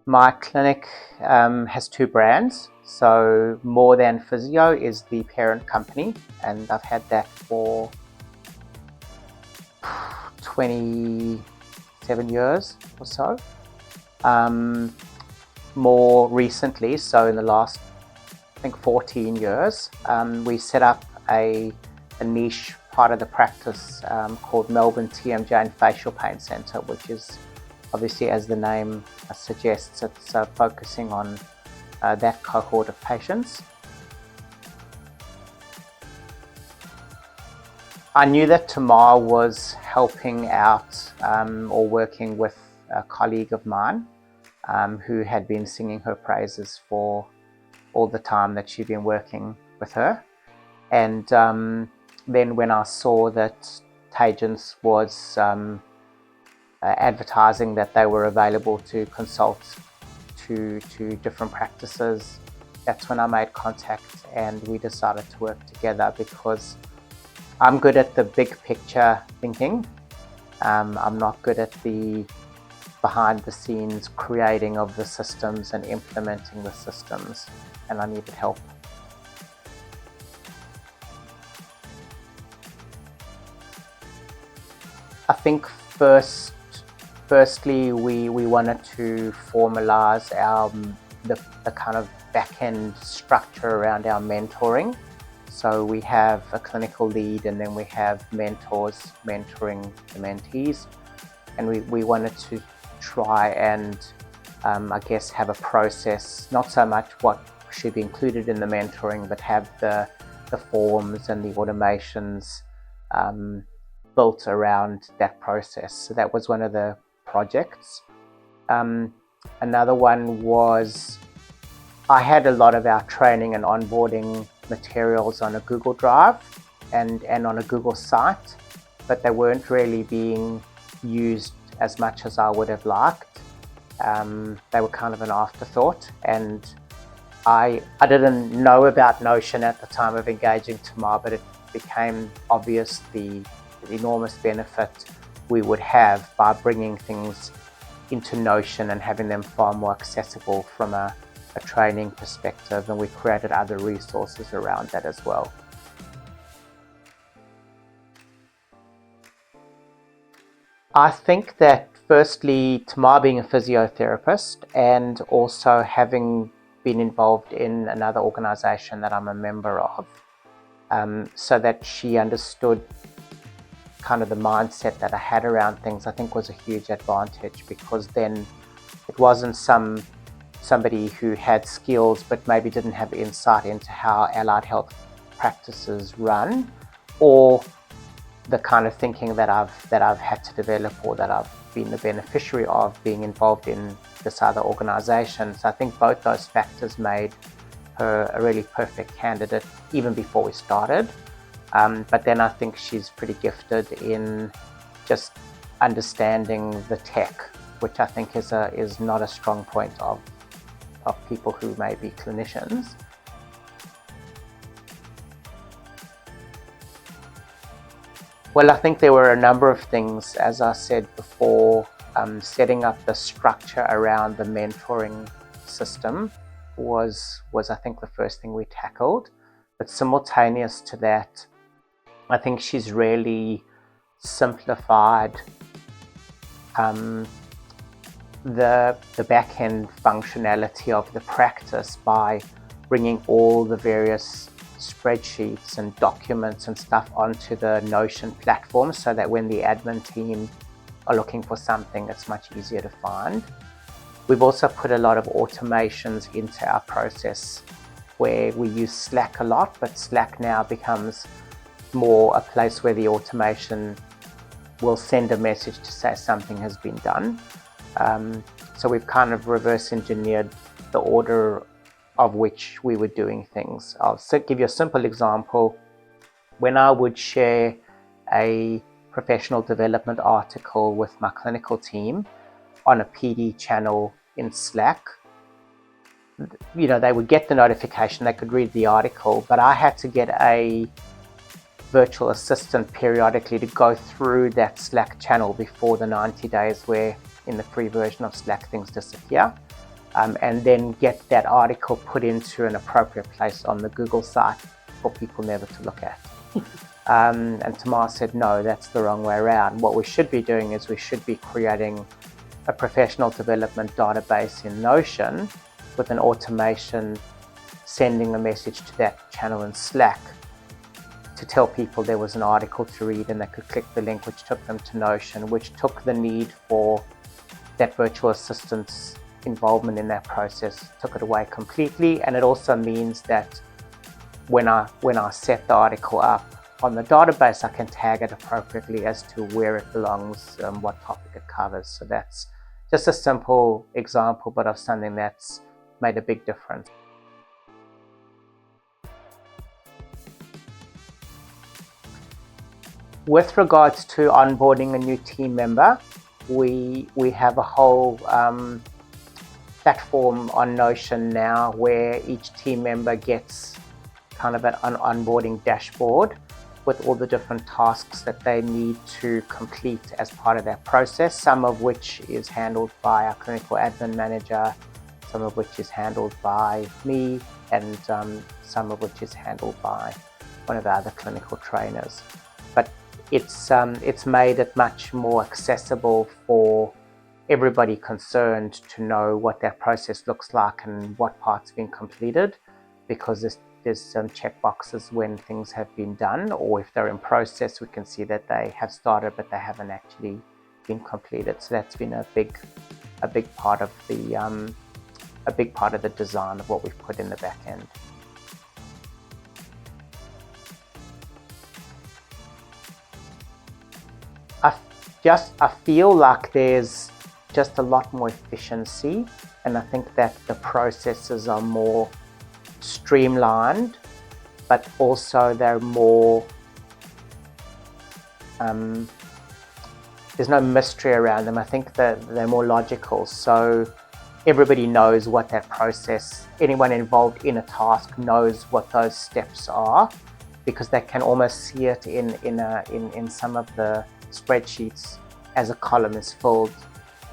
My clinic has two brands. So More Than Physio is the parent company, and I've had that for 27 years or so. More recently, so in the last, I think 14 years, we set up a niche part of the practice called Melbourne TMJ and Facial Pain Centre, which is obviously, as the name suggests, it's focusing on that cohort of patients. I knew that Tamar was helping out or working with a colleague of mine who had been singing her praises for all the time that she'd been working with her. And then when I saw that Tagence was advertising that they were available to consult to different practices, that's when I made contact and we decided to work together, because I'm good at the big picture thinking. I'm not good at the behind the scenes creating of the systems and implementing the systems, and I needed help. I think firstly we wanted to formalize the kind of back-end structure around our mentoring. So we have a clinical lead, and then we have mentors mentoring the mentees, and we wanted to try and I guess have a process, not so much what should be included in the mentoring, but have the forms and the automations built around that process. So that was one of the projects. Another one was, I had a lot of our training and onboarding materials on a Google Drive and on a Google site, but they weren't really being used as much as I would have liked. They were kind of an afterthought, and I didn't know about Notion at the time of engaging Tamar, but it became obvious the enormous benefit we would have by bringing things into Notion and having them far more accessible from a training perspective, and we created other resources around that as well. I think that firstly, Tamar being a physiotherapist and also having been involved in another organisation that I'm a member of, so that she understood kind of the mindset that I had around things, I think was a huge advantage, because then it wasn't somebody who had skills but maybe didn't have insight into how allied health practices run, or the kind of thinking that I've had to develop, or that I've been the beneficiary of being involved in this other organisation. So I think both those factors made her a really perfect candidate even before we started. But then I think she's pretty gifted in just understanding the tech, which I think is not a strong point of people who may be clinicians. Well, I think there were a number of things, as I said before. Setting up the structure around the mentoring system was I think the first thing we tackled. But simultaneous to that, I think she's really simplified the back-end functionality of the practice by bringing all the various spreadsheets and documents and stuff onto the Notion platform, so that when the admin team are looking for something, it's much easier to find. We've also put a lot of automations into our process, where we use Slack a lot, but Slack now becomes more a place where the automation will send a message to say something has been done. So we've kind of reverse engineered the order of which we were doing things. I'll give you a simple example. When I would share a professional development article with my clinical team on a PD channel in Slack, they would get the notification, they could read the article, but I had to get a virtual assistant periodically to go through that Slack channel before the 90 days where in the free version of Slack things disappear. and then get that article put into an appropriate place on the Google site for people never to look at. And Tamar said, no, that's the wrong way around. What we should be doing is we should be creating a professional development database in Notion with an automation sending a message to that channel in Slack to tell people there was an article to read, and they could click the link which took them to Notion, which took the need for that virtual assistant's involvement in that process, took it away completely. And it also means that when I set the article up on the database, I can tag it appropriately as to where it belongs, what topic it covers. So that's just a simple example, but of something that's made a big difference. With regards to onboarding a new team member, we have a whole platform on Notion now where each team member gets kind of an onboarding dashboard with all the different tasks that they need to complete as part of that process, some of which is handled by our clinical admin manager, some of which is handled by me, and some of which is handled by one of the other clinical trainers. But it's made it much more accessible for everybody concerned to know what that process looks like and what part's been completed, because there's some check boxes when things have been done, or if they're in process, we can see that they have started but they haven't actually been completed. So that's been a big part of the design of what we've put in the back end. I feel like there's just a lot more efficiency, and I think that the processes are more streamlined, but also they're more, there's no mystery around them. I think that they're more logical. So everybody knows what that process, anyone involved in a task knows what those steps are, because they can almost see it in some of the spreadsheets. As a column is filled,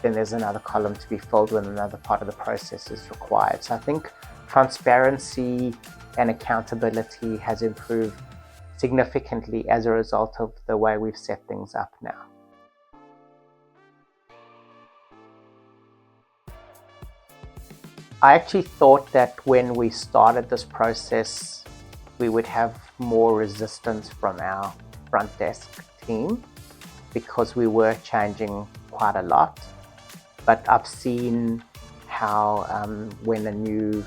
then there's another column to be filled when another part of the process is required. So I think transparency and accountability has improved significantly as a result of the way we've set things up now. I actually thought that when we started this process, we would have more resistance from our front desk team, because we were changing quite a lot. But I've seen how when a new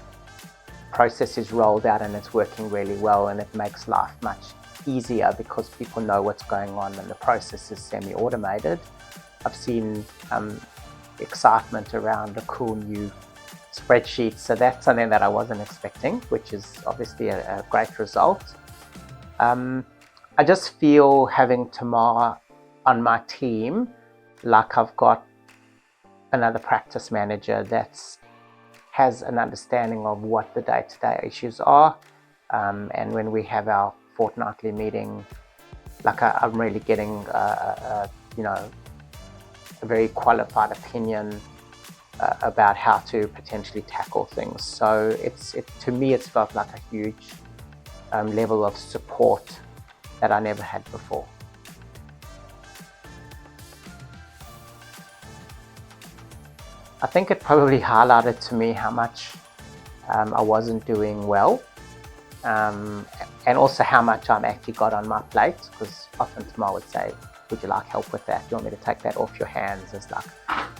process is rolled out and it's working really well, and it makes life much easier because people know what's going on and the process is semi-automated. I've seen excitement around a cool new spreadsheet. So that's something that I wasn't expecting, which is obviously a great result. I just feel having Tamar on my team like I've got another practice manager that has an understanding of what the day-to-day issues are, and when we have our fortnightly meeting, like I'm really getting a very qualified opinion about how to potentially tackle things. So to me it's felt like a huge level of support that I never had before. I think it probably highlighted to me how much I wasn't doing well, and also how much I'm actually got on my plate, because often Tamar would say, would you like help with that? Do you want me to take that off your hands? It's like,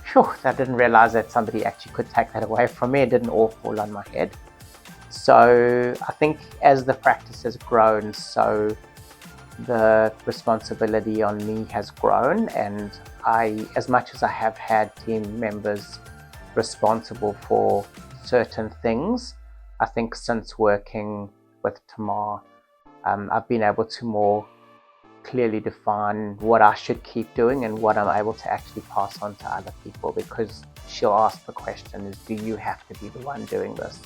phew, I didn't realize that somebody actually could take that away from me. It didn't all fall on my head. So I think as the practice has grown, so the responsibility on me has grown, and as much as I have had team members responsible for certain things, I think since working with Tamar, I've been able to more clearly define what I should keep doing and what I'm able to actually pass on to other people, because she'll ask the question is, do you have to be the one doing this?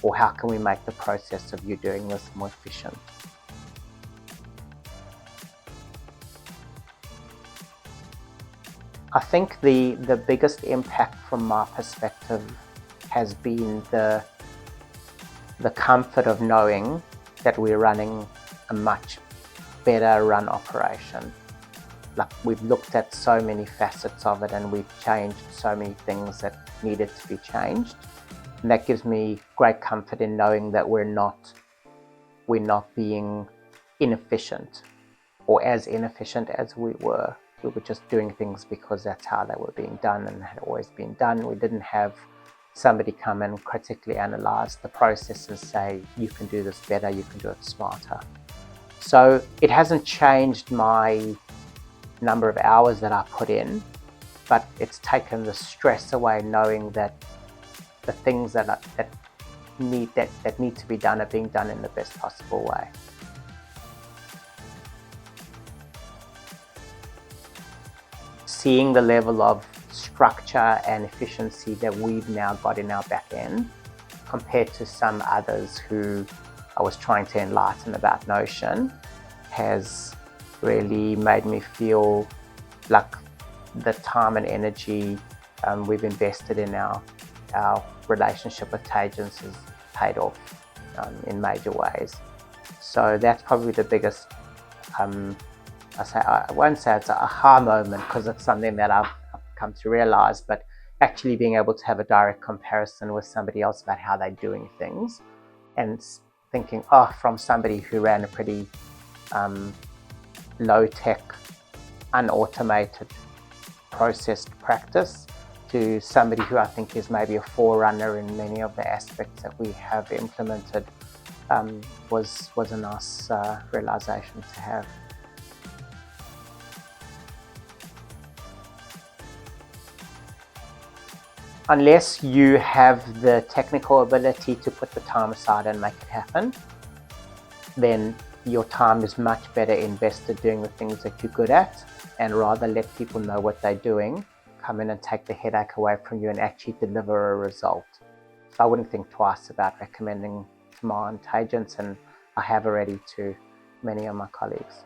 Or how can we make the process of you doing this more efficient? I think the biggest impact from my perspective has been the comfort of knowing that we're running a much better run operation. Like, we've looked at so many facets of it and we've changed so many things that needed to be changed. And that gives me great comfort in knowing that we're not being inefficient or as inefficient as we were. We were just doing things because that's how they were being done and had always been done. We didn't have somebody come and critically analyze the process and say, you can do this better, you can do it smarter. So it hasn't changed my number of hours that I put in, but it's taken the stress away knowing that the things that need to be done are being done in the best possible way. Seeing the level of structure and efficiency that we've now got in our back end compared to some others who I was trying to enlighten about Notion has really made me feel like the time and energy we've invested in our relationship with Tagence has paid off in major ways. So that's probably the biggest, I won't say it's a aha moment because it's something that I've come to realize, but actually being able to have a direct comparison with somebody else about how they're doing things and thinking, oh, from somebody who ran a pretty low-tech, unautomated, processed practice to somebody who I think is maybe a forerunner in many of the aspects that we have implemented was a nice realization to have. Unless you have the technical ability to put the time aside and make it happen, then your time is much better invested doing the things that you're good at, and rather let people know what they're doing, come in and take the headache away from you and actually deliver a result. So I wouldn't think twice about recommending Tamar and Tagence, and I have already to many of my colleagues.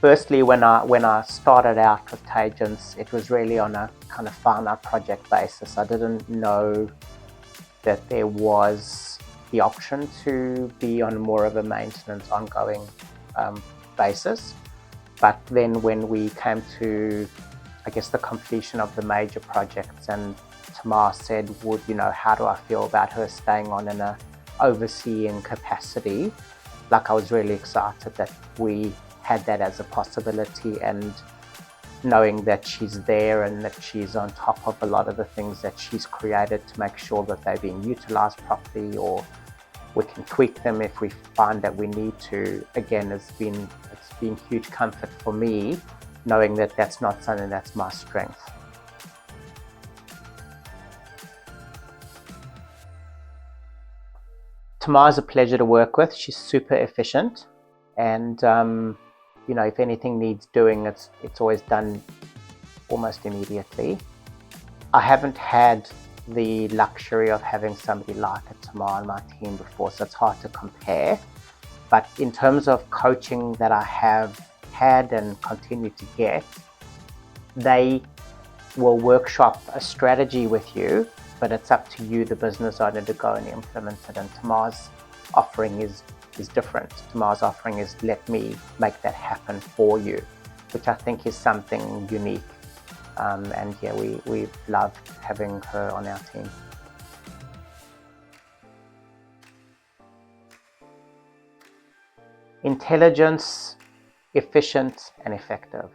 Firstly, when I started out with Tagence, it was really on a kind of found-out project basis. I didn't know that there was the option to be on more of a maintenance, ongoing basis. But then when we came to, I guess, the completion of the major projects, and Tamar said, how do I feel about her staying on in a overseeing capacity? Like, I was really excited that we had that as a possibility, and knowing that she's there and that she's on top of a lot of the things that she's created to make sure that they're being utilized properly, or we can tweak them if we find that we need to. Again, it's been huge comfort for me knowing that that's not something that's my strength. Tamar's a pleasure to work with. She's super efficient, and if anything needs doing, it's always done almost immediately. I haven't had the luxury of having somebody like a Tamar on my team before, so it's hard to compare. But in terms of coaching that I have had and continue to get, they will workshop a strategy with you, but it's up to you, the business owner, to go and implement it. And Tamar's offering is different. Tamar's offering is, let me make that happen for you, which I think is something unique. And yeah, we've loved having her on our team. Intelligence, efficient and effective.